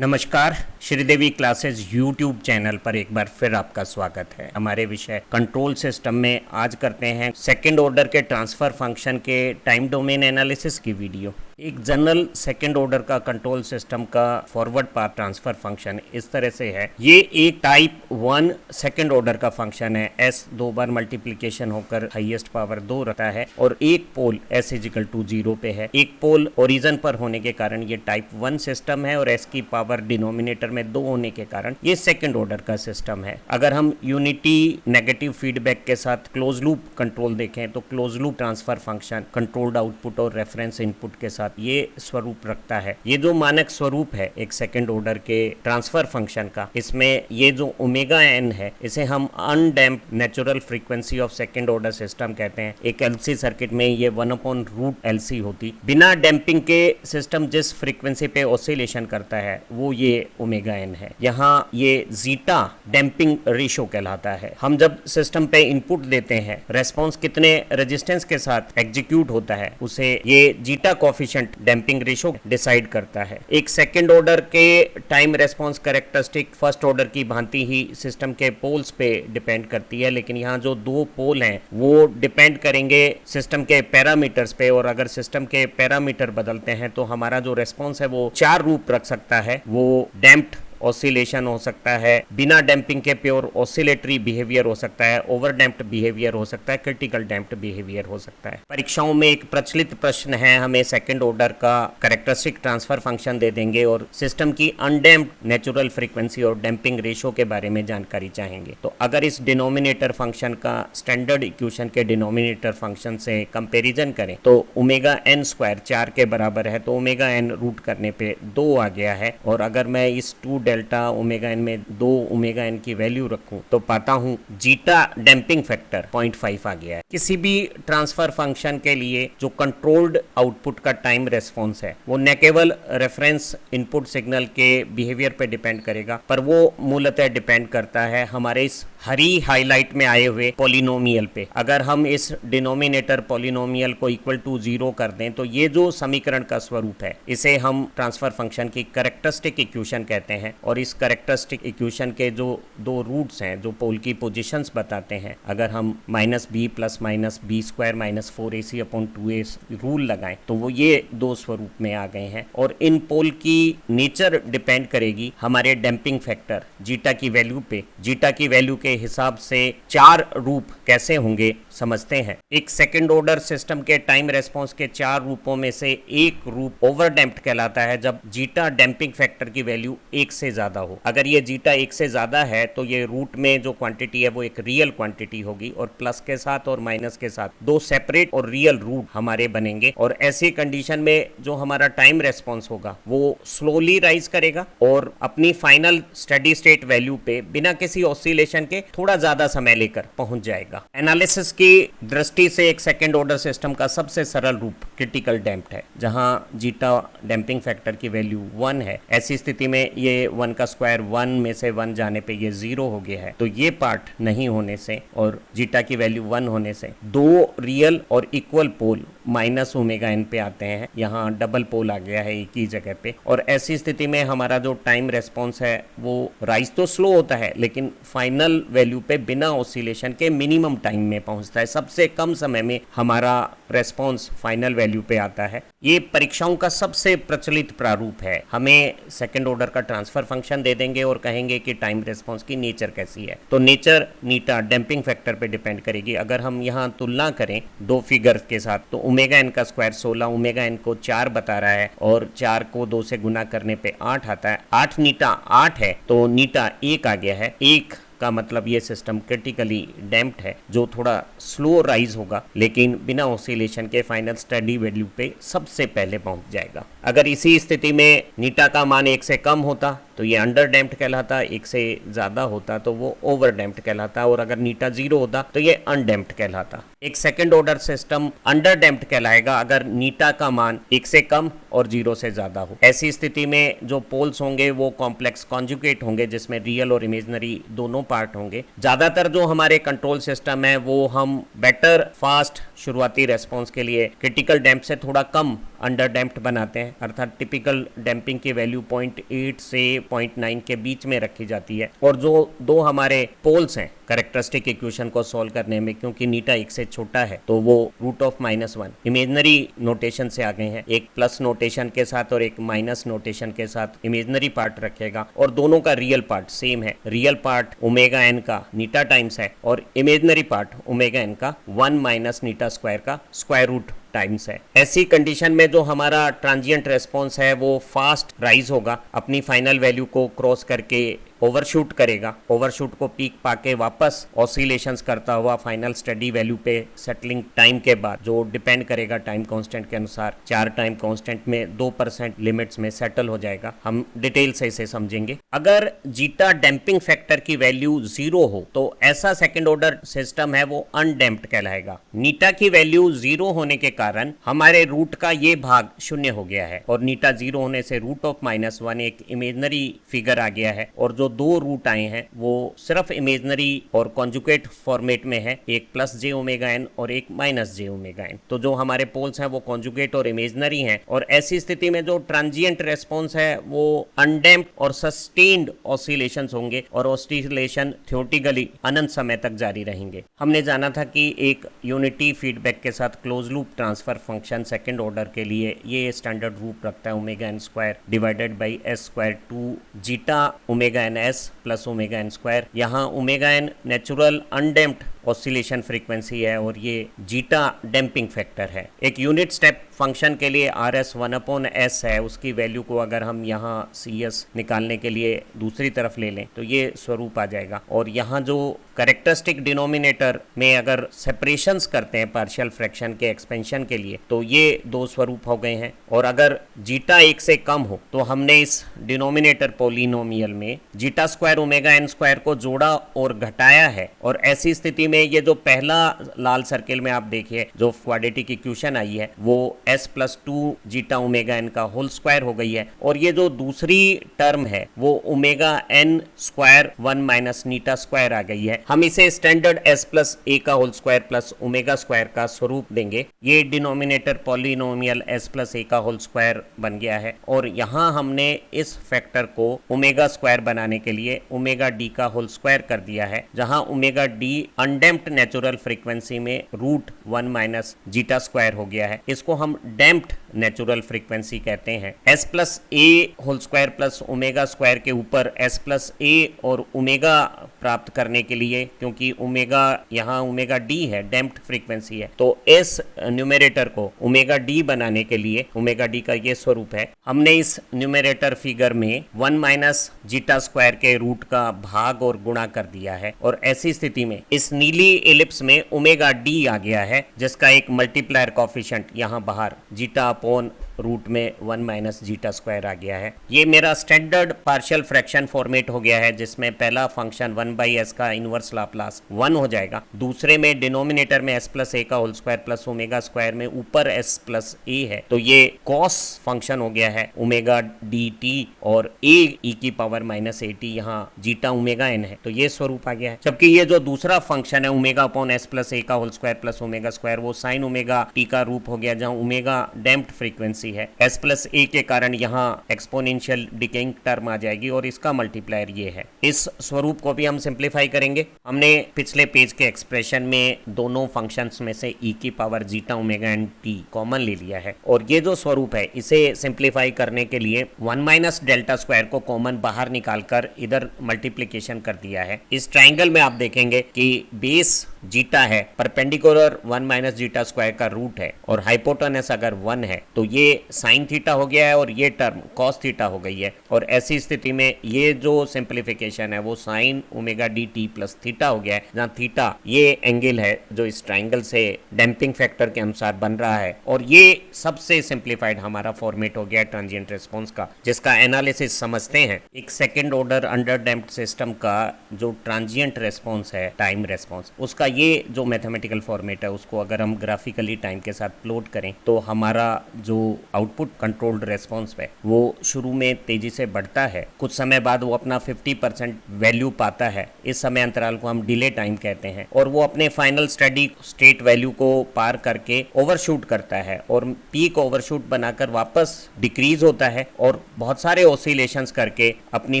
नमस्कार, Sridevi classes YouTube channel पर एक बार फिर आपका स्वागत है। हमारे विषय कंट्रोल सिस्टम में आज करते हैं सेकंड ऑर्डर के ट्रांसफर फंक्शन के टाइम डोमेन एनालिसिस की वीडियो। एक जनरल सेकंड ऑर्डर का कंट्रोल सिस्टम का फॉरवर्ड पाथ ट्रांसफर फंक्शन इस तरह से है। ये एक टाइप 1 सेकंड ऑर्डर का फंक्शन है। s 2 बार मल्टीप्लिकेशन होकर हाईएस्ट पावर 2 रहता है और एक पोल s = 0 पे है। एक पोल ओरिजिन पर होने के कारण ये टाइप 1 सिस्टम है और s की पावर डिनोमिनेटर में 2 होने के कारण ये सेकंड ऑर्डर का सिस्टम है। अगर हम यूनिटी नेगेटिव फीडबैक के साथ क्लोज लूप कंट्रोल देखें तो close loop transfer function controlled output और रेफरेंस इनपुट के साथ ये स्वरूप रखता है। ये जो मानक स्वरूप है एक सेकंड ऑर्डर के ट्रांसफर फंक्शन का, इसमें ये जो ओमेगा एन है इसे हम undamped natural frequency of second order system कहते हैं। एक एलसी सर्किट में ये 1/√LC होती। बिना डैम्पिंग के सिस्टम जिस फ्रीक्वेंसी पे ऑसिलेशन करता है वो ये ओमेगा एन है। यहाँ ये जीटा डैम्पिंग रेशो कहलाता है। हम जब सिस्टम पे इनपुट देते हैं, रेस्पॉन्स कितने रेजिस्टेंस के साथ एग्जीक्यूट होता है उसे ये zeta coefficient damping ratio decide करता है। एक सेकंड ऑर्डर के time response characteristic first order की भांति ही सिस्टम के पोल्स पे डिपेंड करती है, लेकिन यहाँ जो 2 पोल हैं वो डिपेंड करेंगे सिस्टम के पैरामीटर्स पे, और अगर सिस्टम के पैरामीटर बदलते हैं तो हमारा जो रेस्पॉन्स है वो 4 रूप रख सकता है। वो डैम्प्ड ऑसिलेशन हो सकता है, बिना डैम्पिंग के प्योर ऑसिलेटरी बिहेवियर हो सकता है, ओवर डैम्प्ड बिहेवियर हो सकता है, क्रिटिकल डैम्प्ड बिहेवियर हो सकता है। परीक्षाओं में एक प्रचलित प्रश्न है, हमें सेकंड ऑर्डर का कैरेक्टरिस्टिक ट्रांसफर फंक्शन दे देंगे और सिस्टम की अनडैम्प्ड नेचुरल फ्रीक्वेंसी और डैम्पिंग रेशो के बारे में जानकारी चाहेंगे। तो अगर इस डिनोमिनेटर फंक्शन का स्टैंडर्ड इक्वेशन के डिनोमिनेटर फंक्शन से कंपेरिजन करें तो ओमेगा एन स्क्वायर 4 के बराबर है, तो ओमेगा एन रूट करने पे 2 आ गया है। और अगर मैं इस 2 डेल्टा ओमेगा एन में 2 ओमेगा एन की वैल्यू रखूं तो पाता हूं जीटा डैम्पिंग फैक्टर 0.5 आ गया है। किसी भी ट्रांसफर फंक्शन के लिए जो कंट्रोल्ड आउटपुट का टाइम रेस्पॉन्स है वो न केवल रेफरेंस इनपुट सिग्नल के बिहेवियर पे डिपेंड करेगा, पर वो मूलतः डिपेंड करता है हमारे इस हरी हाईलाइट में आए हुए पॉलिनोमियल पे। अगर हम इस डिनोमिनेटर पॉलिनोमियल को इक्वल टू 0 कर दें तो ये जो समीकरण का स्वरूप है इसे हम ट्रांसफर फंक्शन की कैरेक्टरिस्टिक इक्वेशन कहते हैं। और इस कैरेक्टरिस्टिक इक्वेशन के जो 2 रूट्स हैं जो पोल की पोजीशंस बताते हैं, अगर हम -b + -b² - 4ac/2a रूल लगाएं तो वो ये 2 स्वरूप में आ गए हैं। और इन पोल की नेचर डिपेंड करेगी हमारे डैम्पिंग फैक्टर जीटा की वैल्यू पे। जीटा की वैल्यू के हिसाब से 4 रूप कैसे होंगे समझते हैं। एक सेकंड ऑर्डर सिस्टम के टाइम रेस्पॉन्स के 4 रूपों में से एक रूप ओवरडैम्प्ड कहलाता है जब जीटा डैम्पिंग फैक्टर की वैल्यू 1 से ज्यादा हो। अगर ये जीटा 1 से ज्यादा है तो ये रूट में जो क्वांटिटी है वो एक रियल क्वांटिटी होगी और प्लस के साथ और माइनस के साथ 2 सेपरेट और रियल रूट हमारे बनेंगे। और ऐसी कंडीशन में जो हमारा टाइम रेस्पॉन्स होगा वो स्लोली राइज करेगा और अपनी फाइनल स्टेडी स्टेट वैल्यू पे बिना किसी ऑसिलेशन के थोड़ा ज्यादा समय लेकर पहुंच जाएगा। एनालिसिस की दृष्टि से एक सेकंड ऑर्डर सिस्टम का सबसे सरल रूप क्रिटिकल डैम्प्ड है, जहां जीटा डैम्पिंग फैक्टर की वैल्यू 1 है। ऐसी स्थिति में ये 1 का स्क्वायर 1 में से 1 जाने पे ये 0 हो गया है। तो ये पार्ट नहीं होने से और जीटा की वैल्यू 1 होने से 2 रियल और इक्वल पोल -ओमेगा एन पे आते हैं। यहाँ डबल पोल आ गया है एक ही जगह पे। और ऐसी स्थिति में हमारा जो टाइम रेस्पॉन्स है वो राइज तो स्लो होता है लेकिन फाइनल वैल्यू पे बिना ऑसिलेशन के मिनिमम टाइम में पहुंचता है। सबसे कम समय में हमारा रेस्पॉन्स फाइनल वैल्यू पे आता है। ये परीक्षाओं का सबसे प्रचलित प्रारूप है। हमें सेकंड ऑर्डर का ट्रांसफर फंक्शन दे देंगे और कहेंगे कि टाइम रेस्पॉन्स की नेचर कैसी है। तो नेचर नीटा डैम्पिंग फैक्टर पे डिपेंड करेगी। अगर हम यहाँ तुलना करें 2 फिगर्स के साथ तो ओमेगा एन का स्क्वायर 16 ओमेगा एन को 4 बता रहा है और 4 को 2 से गुना करने पे 8 आता है। 8 नीटा 8 है तो नीटा 1 आ गया है। 1 का मतलब ये सिस्टम क्रिटिकली डैम्प्ड है जो थोड़ा स्लो राइज होगा लेकिन बिना ऑसिलेशन के फाइनल स्टेडी वैल्यू पे सबसे पहले पहुंच जाएगा। अगर इसी स्थिति में नीटा का मान 1 से कम होता तो ये अंडर डैम्प्ड कहलाता, 1 से ज्यादा होता तो वो ओवर डैम्प्ड कहलाता, और अगर नीटा 0 होता तो ये अनडैम्प्ड कहलाता। एक second order system under damped कहलाएगा अगर नीटा का मान 1 से कम और 0 से ज्यादा हो। ऐसी स्थिति में जो पोल्स होंगे वो कॉम्प्लेक्स कॉन्जुगेट होंगे जिसमें रियल और इमेजिनरी दोनों पार्ट होंगे। ज्यादातर जो हमारे कंट्रोल सिस्टम है वो हम बेटर फास्ट शुरुआती रेस्पॉन्स के लिए क्रिटिकल डैम्प से थोड़ा कम अंडर डैम्प्ड बनाते हैं, अर्थात टिपिकल डैम्पिंग की वैल्यू 0.8 से 0.9 के बीच में रखी जाती है। और जो दो हमारे पोल्स हैं कैरेक्टरिस्टिक इक्वेशन को सॉल्व करने में, क्योंकि नीटा 1 से छोटा है तो वो √(-1) इमेजनरी नोटेशन से आ गए हैं, एक प्लस नोटेशन के साथ और एक माइनस नोटेशन के साथ इमेजनरी पार्ट रखेगा, और दोनों का रियल पार्ट सेम है। रियल पार्ट ओमेगा एन का नीटा टाइम्स है और इमेजनरी पार्ट ओमेगा एन का 1 - नीटा स्क्वायर का स्क्वायर रूट टाइम्स है। ऐसी कंडीशन में जो हमारा ट्रांजिएंट रेस्पॉन्स है वो फास्ट राइज होगा, अपनी फाइनल वैल्यू को क्रॉस करके ओवरशूट करेगा, ओवरशूट को पीक पाके वापस ऑसिलेशंस करता हुआ फाइनल स्टडी वैल्यू पे सेटलिंग टाइम के बाद, जो डिपेंड करेगा टाइम कांस्टेंट के अनुसार, 4 टाइम कांस्टेंट में 2% लिमिट्स में सेटल हो जाएगा। हम डिटेल से इसे समझेंगे। अगर जीटा डैम्पिंग फैक्टर की वैल्यू 0 हो तो ऐसा सेकंड ऑर्डर सिस्टम है वो अनडैम्प्ड कहलाएगा। नीटा की वैल्यू 0 होने के कारण हमारे रूट का ये भाग 0 हो गया है, और नीटा 0 होने से √(-1) एक इमेजनरी फिगर आ गया है, और जो दो रूट आए हैं वो सिर्फ इमेजनरी और कॉन्जुगेट फॉर्मेट में है, एक +j⍵n और एक -j⍵n। तो जो हमारे पोल्स हैं वो कॉन्जुगेट और इमेजनरी हैं, और ऐसी स्थिति में जो ट्रांजिएंट रेस्पॉन्स है वो अनडैम्प्ड और सस्टेन्ड ऑसिलेशंस होंगे, और ऑसिलेशन थ्योरेटिकली अनंत समय तक जारी रहेंगे। हमने जाना था कि एक यूनिटी फीडबैक के साथ close loop transfer function second order के लिए ये स्टैंडर्ड रूप रखता है ω(n² divided by s² 2 zeta ω(n)s plus ω(n²). यहाँ ω(n) natural undamped oscillation frequency है और ये जीटा डैम्पिंग फैक्टर है। एक यूनिट स्टेप फंक्शन के लिए RS 1/s है, उसकी वैल्यू को अगर हम यहाँ CS निकालने के लिए दूसरी तरफ ले लें तो ये स्वरूप आ जाएगा। और यहाँ जो कैरेक्टरिस्टिक डिनोमिनेटर में अगर सेपरेशंस करते हैं पार्शियल फ्रैक्शन के एक्सपेंशन के लिए तो ये दो स्वरूप हो गए हैं, और अगर जीटा 1 से कम हो तो हमने इस डिनोमिनेटर पोलिनोमियल में जीटा² ω(n² को जोड़ा और घटाया है। और ऐसी स्थिति में ये जो पहला लाल सर्किल में आप देखिए जो क्वाड्रेटिक इक्वेशन आई है वो s+2 जीटा ω(n) का होल स्क्वायर हो गई है, और ये जो दूसरी टर्म है वो ω(n² 1 - नीटा स्क्वायर आ गई है। हम इसे स्टैंडर्ड s+a का होल स्क्वायर प्लस ω² का स्वरूप देंगे। ये डिनोमिनेटर पॉलिनोमियल s+a का होल स्क्वायर बन गया है, और यहाँ हमने इस फैक्टर को ω² बनाने के लिए ω(d) का होल स्क्वायर कर दिया है, जहाँ ω(d) अनडैम्प्ड नेचुरल फ्रीक्वेंसी में √1 - जीटा स्क्वायर हो गया है। इसको हम डैम्प्ड नेचुरल फ्रीक्वेंसी कहते हैं। s+a होल स्क्वायर प्लस ω² के ऊपर s+a और ओमेगा प्राप्त करने के लिए, क्योंकि ओमेगा यहाँ ω(d) है, डैम्प्ड फ्रीक्वेंसी है, तो इस न्यूमरेटर को ω(d) बनाने के लिए ω(d) का ये स्वरूप है। हमने इस न्यूमरेटर फिगर में 1 - जीटा स्क्वायर के रूट का भाग और गुणा कर दिया है, और ऐसी स्थिति में इस नीली एलिप्स में ω(d) आ गया है, जिसका एक मल्टीप्लायर कॉफिशिएंट यहाँ बाहर जीटा अपॉन रूट में 1 - जीटा स्क्वायर आ गया है। ये मेरा स्टैंडर्ड पार्शियल फ्रैक्शन फॉर्मेट हो गया है, जिसमें पहला फंक्शन 1/s का इनवर्स लाप्लास 1 हो जाएगा, दूसरे में डिनोमिनेटर में s+a का होल स्क्वायर प्लस ω² में ऊपर s+a है, तो ये कॉस फंक्शन हो गया है ω(dt) और a e⁻⁻at यहाँ जीटा ω(n) है, तो ये स्वरूप आ गया है। जबकि ये जो दूसरा फंक्शन है ω/s+a का होल स्क्वायर प्लस ω² वो sin ω(t) का रूप हो गया, जहाँ ω डैम्प्ड फ्रीक्वेंसी है। s+a के कारण यहाँ एक्सपोनेंशियल डिकेइंग टर्म आ जाएगी, और इसका मल्टीप्लायर ये है। इस स्वरूप को भी हम सिंप्लीफाई करेंगे। हमने पिछले पेज के एक्सप्रेशन में दोनों फंक्शंस में से e⁻ζ ω(t) कॉमन ले लिया है, और ये जो स्वरूप है इसे सिंप्लीफाई करने के लिए 1 - डेल्टा स्क्वायर को कॉमन बाहर निकालकर इधर मल्टीप्लीकेशन कर दिया है। इस ट्राइंगल में आप देखेंगे कि बेस जीटा है, परपेंडिकुलर 1 - जीटा स्क्वायर का रूट है, और हाइपोटेनस अगर 1 है तो ये साइन थीटा हो गया है, और ये टर्म कॉस थीटा हो गई है। और ऐसी स्थिति में ये जो सिंप्लीफिकेशन है वो साइन ω(dt) प्लस थीटा हो गया है, जहाँ थीटा ये एंगल है जो इस ट्राइंगल से डैम्पिंग फैक्टर के अनुसार बन रहा है, और ये सबसे सिंप्लीफाइड हमारा फॉर्मेट हो गया ट्रांजिएंट रिस्पॉन्स का, जिसका एनालिसिस समझते हैं। एक second order under damped system का जो ट्रांजिएंट रिस्पॉन्स है, टाइम रिस्पॉन्स, उसका ये जो मैथमेटिकल फॉर्मेट है उसको अगर हम ग्राफिकली टाइम के साथ प्लॉट करें तो हमारा जो आउटपुट कंट्रोल्ड रेस्पॉन्स है वो शुरू में तेजी से बढ़ता है, कुछ समय बाद वो अपना 50% वैल्यू पाता है। इस समय अंतराल को हम डिले टाइम कहते हैं और वो अपने फाइनल स्टडी स्टेट वैल्यू को पार करके ओवरशूट करता है और पीक ओवरशूट बनाकर वापस डिक्रीज होता है और बहुत सारे ऑसिलेशंस करके अपनी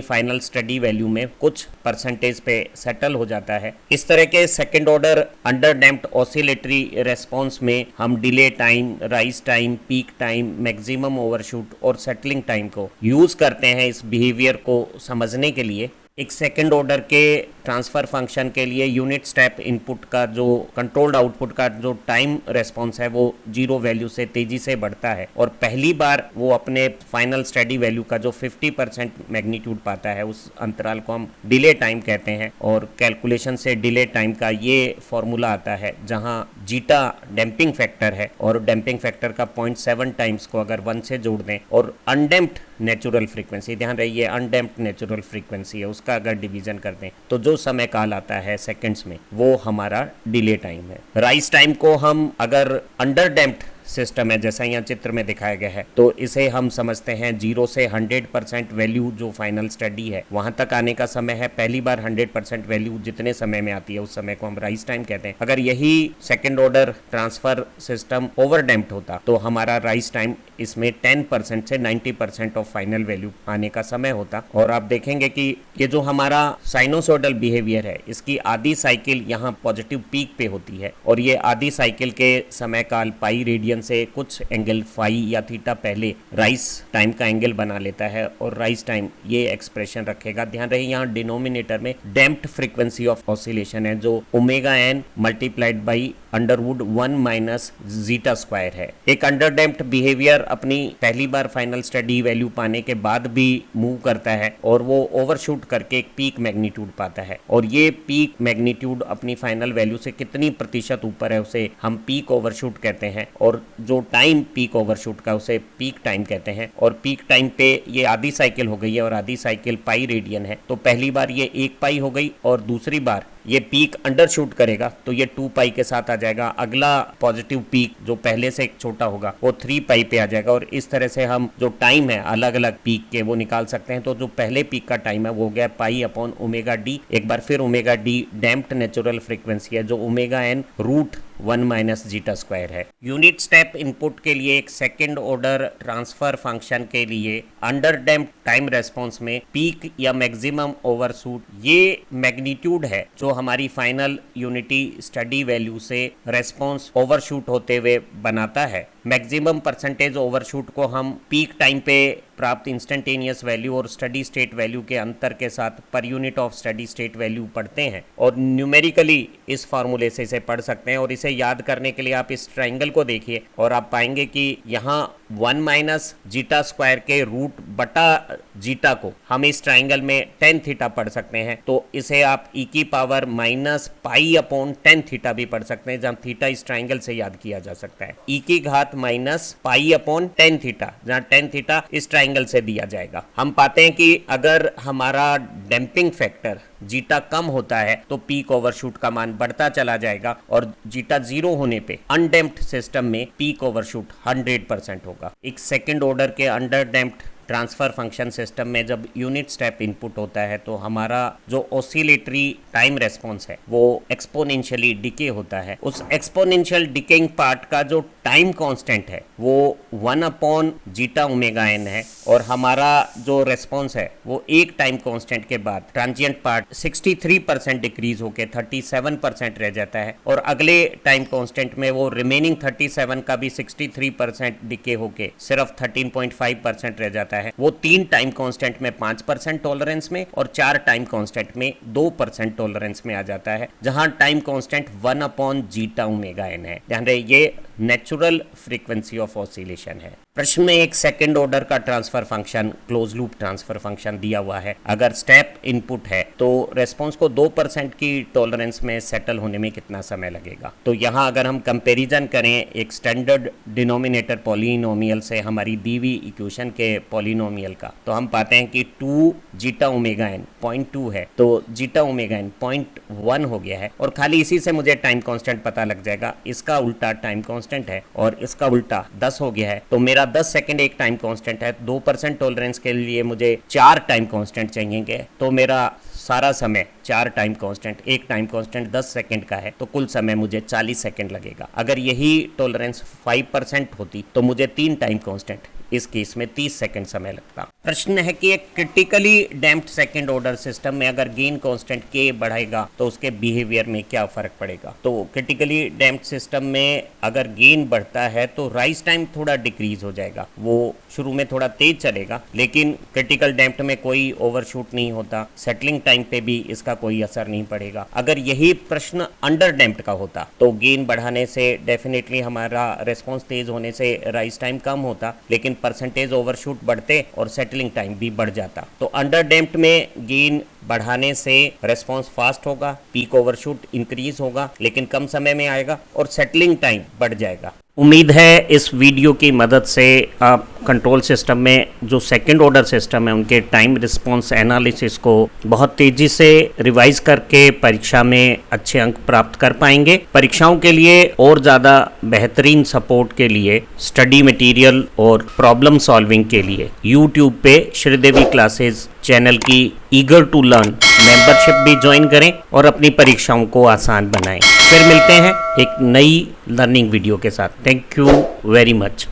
फाइनल स्टडी वैल्यू में कुछ परसेंटेज पे सेटल हो जाता है। इस तरह के second order under damped oscillatory response में हम delay time, rise time, peak time, maximum overshoot और सेटलिंग टाइम को यूज करते हैं इस बिहेवियर को समझने के लिए। एक सेकंड ऑर्डर के ट्रांसफर फंक्शन के लिए यूनिट स्टेप इनपुट का जो कंट्रोल्ड आउटपुट का जो टाइम रेस्पॉन्स है वो 0 वैल्यू से तेजी से बढ़ता है और पहली बार वो अपने फाइनल स्टेडी वैल्यू का जो 50% मैग्नीट्यूड पाता है उस अंतराल को हम डिले टाइम कहते हैं। और कैलकुलेशन से डिले टाइम का ये फॉर्मूला आता है जहां जीटा डैम्पिंग फैक्टर है और डैम्पिंग फैक्टर का 0.7 टाइम्स को अगर 1 से जोड़ दें और अनडैम्प्ड नेचुरल फ्रीक्वेंसी, ध्यान रहिए अनडैम्प्ड नेचुरल फ्रीक्वेंसी है, उसका अगर डिवीजन कर दें तो जो समय काल आता है सेकंड्स में वो हमारा डिले टाइम है। राइज टाइम को हम अगर अंडर डैम्प्ड सिस्टम है जैसा यहाँ चित्र में दिखाया गया है तो इसे हम समझते हैं 0 से 100% वैल्यू जो फाइनल स्टडी है वहां तक आने का समय है। पहली बार 100% वैल्यू जितने समय में आती है उस समय को हम राइज टाइम कहते हैं। अगर यही second order transfer system over damped होता तो हमारा राइज टाइम इसमें 10% से 90% ऑफ फाइनल वैल्यू आने का समय होता। और आप देखेंगे कि ये जो हमारा साइनोसॉइडल बिहेवियर है इसकी आधी साइकिल यहाँ पॉजिटिव पीक पे होती है और ये आधी साइकिल के समय काल पाई रेडियन से कुछ एंगल फाई या थीटा पहले राइज टाइम का एंगल बना लेता है और राइज टाइम ये एक्सप्रेशन रखेगा। ध्यान रहे यहाँ डिनोमिनेटर में डैम्प्ड फ्रीक्वेंसी ऑफ ऑसिलेशन है जो omega n multiplied by under root 1 minus zeta square है। एक अंडर डैम्प्ड बिहेवियर अपनी पहली बार फाइनल स्टडी वैल्यू पाने के बाद भी मूव करता है और वो ओवरशूट करके एक पीक मैग्नीट्यूड पाता है और ये पीक मैग्नीट्यूड अपनी फाइनल वैल्यू से कितनी प्रतिशत ऊपर है उसे हम पीक ओवरशूट कहते हैं और जो टाइम पीक ओवरशूट का उसे पीक टाइम कहते हैं। और पीक टाइम पे ये आधी साइकिल हो गई है और आधी साइकिल पाई रेडियन है तो पहली बार ये 1 पाई हो गई और दूसरी बार ये पीक अंडरशूट करेगा तो ये 2 पाई के साथ आ जाएगा। अगला पॉजिटिव पीक जो पहले से छोटा होगा वो 3 पाई पे आ जाएगा और इस तरह से हम जो टाइम है अलग अलग पीक के वो निकाल सकते हैं। तो जो पहले पीक का टाइम है वो हो गया पाई अपॉन ओमेगा डी। एक बार फिर omega D damped natural frequency है जो omega n root 1 minus zeta square है। यूनिट स्टेप इनपुट के लिए एक सेकंड ऑर्डर ट्रांसफर फंक्शन के लिए अंडर डैम्प्ड टाइम रेस्पॉन्स में पीक या मैक्सिमम ओवरशूट ये मैग्नीट्यूड है जो हमारी फाइनल यूनिटी स्टडी वैल्यू से रेस्पॉन्स ओवरशूट होते हुए बनाता है। मैक्सिमम परसेंटेज ओवरशूट को हम पीक टाइम पे प्राप्त इंस्टेंटेनियस वैल्यू और स्टडी स्टेट वैल्यू के अंतर के साथ per unit of steady state value पढ़ते हैं और न्यूमेरिकली इस फार्मूले से इसे पढ़ सकते हैं। और इसे याद करने के लिए आप इस ट्राइंगल को देखिए और आप पाएंगे कि यहाँ 1 माइनस जीटा स्क्वायर के रूट बटा जीटा को हम इस ट्राइंगल में टेन थीटा पढ़ सकते हैं तो इसे आप ई की power minus pi upon tan theta भी पढ़ सकते हैं जहाँ थीटा इस ट्राइंगल से याद किया जा सकता है। ई की घात minus pi upon tan theta जहाँ टेन थीटा इस ट्राइंगल से दिया जाएगा। हम पाते हैं कि अगर हमारा डैम्पिंग फैक्टर जीटा कम होता है तो पीक ओवरशूट का मान बढ़ता चला जाएगा और जीटा 0 होने पे अनडैम्प्ड सिस्टम में पीक ओवरशूट 100% होगा। एक सेकंड ऑर्डर के under damped transfer function system में जब यूनिट स्टेप इनपुट होता है तो हमारा जो ऑसिलेटरी टाइम रेस्पॉन्स है वो एक्सपोनेंशियली डिके होता है। उस एक्सपोनेंशियल डिकेइंग पार्ट का जो टाइम कांस्टेंट है वो 1 अपॉन जीटा ओमेगा एन है और हमारा जो रेस्पॉन्स है वो एक टाइम कांस्टेंट के बाद ट्रांजिएंट पार्ट 63% डिक्रीज होके 37% रह जाता है और अगले टाइम कांस्टेंट में वो रिमेनिंग 37 का भी 63% डिके होके सिर्फ 13.5% रह जाता है। वो 3 टाइम कांस्टेंट में 5% टॉलरेंस में और 4 टाइम कांस्टेंट में 2% टॉलरेंस में आ जाता है जहां time constant 1 upon zeta omega n है। ध्यान रहे ये नेचुरल फ्रीक्वेंसी ऑफ ऑसिलेशन है। प्रश्न में एक सेकंड ऑर्डर का transfer function close loop transfer function दिया हुआ है। अगर स्टेप इनपुट है तो रेस्पॉन्स को 2% की टॉलरेंस में सेटल होने में कितना समय लगेगा। तो यहाँ अगर हम कंपैरिजन करें एक स्टैंडर्ड डिनोमिनेटर पॉलिनोमियल से हमारी दी हुई इक्वेशन के पॉलिनोमियल का तो हम पाते हैं कि 2 जीटा ओमेगा एन 0.2 है तो जीटा ओमेगा एन 0.1 हो गया है और खाली इसी से मुझे टाइम कांस्टेंट पता लग जाएगा। इसका उल्टा टाइम कांस्टेंट कांस्टेंट है और इसका उल्टा 10 हो गया है, तो मेरा 10 सेकंड एक टाइम कांस्टेंट है, 2% टॉलरेंस के लिए मुझे 4 टाइम कांस्टेंट चाहिए, तो मेरा सारा समय 4 टाइम कांस्टेंट, एक टाइम कांस्टेंट 10 सेकंड का है, तो कुल समय मुझे 40 सेकंड लगेगा। अगर यही टॉलरेंस 5% होती तो मुझे 3 टाइम कांस्टेंट, इस केस में 30 सेकंड समय लगता। प्रश्न है कि एक critically damped second order system में अगर गेन कांस्टेंट के बढ़ाएगा तो उसके बिहेवियर में क्या फर्क पड़ेगा। तो क्रिटिकली डैम्प्ड सिस्टम में अगर गेन बढ़ता है तो राइज टाइम थोड़ा डिक्रीज हो जाएगा, वो शुरू में थोड़ा तेज चलेगा, लेकिन क्रिटिकल डैम्प्ड में कोई ओवरशूट नहीं होता, सेटलिंग टाइम पे भी इसका कोई असर नहीं पड़ेगा। अगर यही प्रश्न अंडर डैम्प्ड का होता तो गेन बढ़ाने से डेफिनेटली हमारा रेस्पॉन्स तेज होने से राइज टाइम कम होता, लेकिन परसेंटेज ओवरशूट बढ़ते और सेटलिंग टाइम भी बढ़ जाता। तो अंडर डैम्प्ड में गेन बढ़ाने से रेस्पॉन्स फास्ट होगा, पीक ओवरशूट इंक्रीज होगा लेकिन कम समय में आएगा और सेटलिंग टाइम बढ़ जाएगा। उम्मीद है इस वीडियो की मदद से आप कंट्रोल सिस्टम में जो सेकंड ऑर्डर सिस्टम है उनके टाइम रिस्पॉन्स एनालिसिस को बहुत तेजी से रिवाइज करके परीक्षा में अच्छे अंक प्राप्त कर पाएंगे। परीक्षाओं के लिए और ज़्यादा बेहतरीन सपोर्ट के लिए, स्टडी मटेरियल और प्रॉब्लम सॉल्विंग के लिए YouTube पे श्रीदेवी क्लासेस चैनल की ईगर टू लर्न मेंबरशिप भी ज्वाइन करें और अपनी परीक्षाओं को आसान बनाएं। फिर मिलते हैं एक नई लर्निंग वीडियो के साथ। Thank you very much.